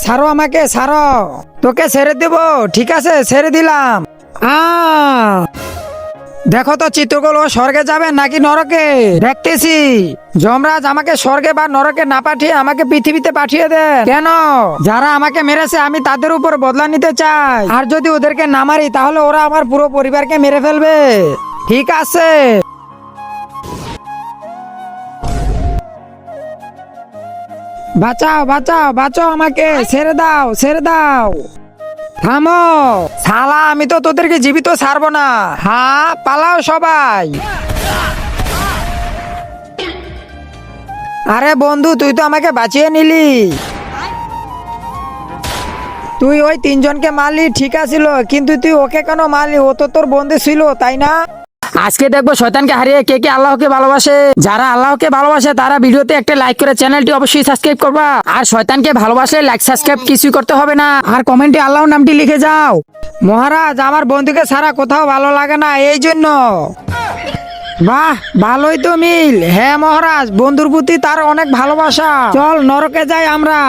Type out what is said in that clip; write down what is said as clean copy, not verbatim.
ছাড়ো আমাকে, ছাড়ো। তোকে ছেড়ে দেব, ঠিক আছে, ছেড়ে দিলাম। দেখো তো চিত্রগুলো স্বর্গে যাবে নাকি নরকে, দেখতেছি। যমরাজ আমাকে স্বর্গে বা নরকে না পাঠিয়ে আমাকে পৃথিবীতে পাঠিয়ে দেন। কেন? যারা আমাকে মেরেছে আমি তাদের উপর বদলা নিতে চাই, আর যদি ওদেরকে না মারি তাহলে ওরা আমার পুরো পরিবারকে মেরে ফেলবে। ঠিক আছে। বাঁচাও, বাঁচাও, বাঁচাও আমাকে, ছেড়ে দাও, ছেড়ে দাও। থামো শালা, আমি তো তোদেরকে জীবিত ছাড়বো না। হ্যাঁ, পালাও সবাই। আরে বন্ধু, তুই তো আমাকে বাঁচিয়ে নিলি। তুই ওই তিনজনকে মারলি, ঠিক আছিল, কিন্তু তুই ওকে কেন মারলি? ও তো তোর বন্ধু ছিল, তাই না? আজকে দেখবো শয়তানকে হারিয়ে কে কে আল্লাহকে ভালোবাসে। যারা আল্লাহকে ভালোবাসে তারা ভিডিওতে একটা লাইক করে চ্যানেলটি অবশ্যই সাবস্ক্রাইব করবা। আর শয়তানকে ভালোবাসে লাইক সাবস্ক্রাইব কিছুই করতে হবে না। আর কমেন্টে আল্লাহর নামটি লিখে যাও। মহারাজ, আমার বন্ধুকে ছাড়া কোথাও ভালো লাগে না, এই জন্য। বাহ, ভালোই তো মিল। হ্যাঁ মহারাজ, বন্ধুর প্রতি তার অনেক ভালোবাসা। চল নরকে যাই আমরা।